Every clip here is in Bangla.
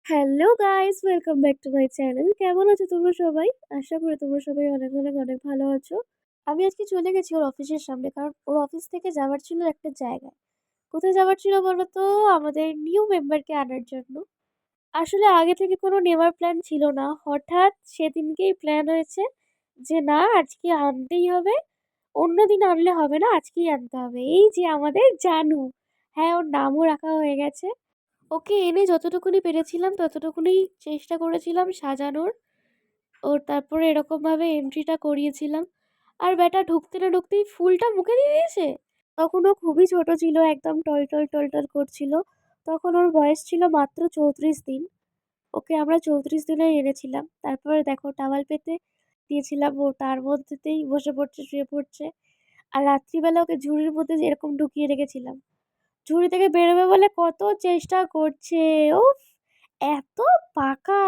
Hello guys, welcome back to my channel. কেমন আছো তোমরা সবাই? আশা করি তোমরা সবাই অনেক অনেক অনেক ভালো আছো। আমি আজকে চলে গেছি ওর অফিসের সামনে, কারণ ওর অফিস থেকে যাওয়ার ছিল একটা জায়গায়। কোথায় যাওয়ার ছিল বলো তো? আমাদের নিউ মেম্বারকে আনার জন্য। আসলে আগে থেকে কোনো নেওয়ার প্ল্যান ছিল না, হঠাৎ সেদিনকেই প্ল্যান হয়েছে যে না, আজকে আনতেই হবে। অন্যদিন আনলে হবে না, আজকেই আনতে হবে। এই যে আমাদের জানু, হ্যাঁ ওর নামও রাখা হয়ে গেছে। ওকে এনে যতটুকুনি পেরেছিলাম ততটুকুনি চেষ্টা করেছিলাম সাজানোর। ওর তারপরে এরকমভাবে এন্ট্রিটা করিয়েছিলাম। আর ব্যাটা ঢুকতে না ঢুকতেই ফুলটা মুখে দিয়ে দিয়েছে। তখন ও খুবই ছোট ছিল, একদম টলটল টলটল করছিল। তখন ওর বয়স ছিল মাত্র 34 দিন। ওকে আমরা 34 দিনে এনেছিলাম। তারপরে দেখো টাওয়াল পেতে দিয়েছিলাম, ও তার মধ্যেতেই বসে পড়ছে, শুয়ে পড়ছে। আর রাত্রিবেলা ওকে ঝুড়ির মধ্যে এরকম ঢুকিয়ে রেখেছিলাম। ঝুড়ি থেকে বেরোবে বলে কত চেষ্টা করছে। উফ, এত পাকা,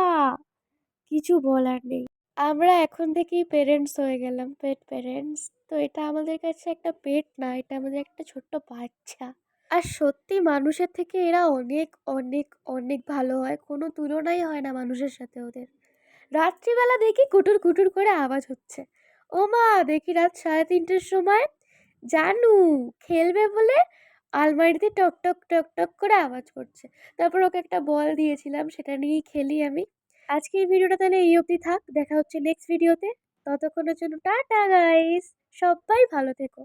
কিছু বলার নেই। আমরা এখন থেকেই পেরেন্টস হয়ে গেলাম, পেট পেরেন্টস। তো এটা আমাদের কাছে একটা পেট না, এটা আমাদের একটা ছোট্ট বাচ্চা। আর সত্যি মানুষের থেকে এরা অনেক অনেক অনেক ভালো হয়, কোনো তুলনাই হয় না মানুষের সাথে ওদের। রাত্রিবেলা দেখি কুটুর কুটুর করে আওয়াজ হচ্ছে। ও মা, দেখি রাত 3:30-টের সময় জানু খেলবে বলে আলমারিতে টক টক টক টক করে আওয়াজ করছে। তারপর ওকে একটা বল দিয়েছিলাম, সেটা নিয়েই খেলি আমি। আজকের ভিডিওটা তাহলে এই অবধি থাক, দেখা হচ্ছে নেক্সট ভিডিওতে। ততক্ষণের জন্য টাটা গাইস, সবাই ভালো থেকো।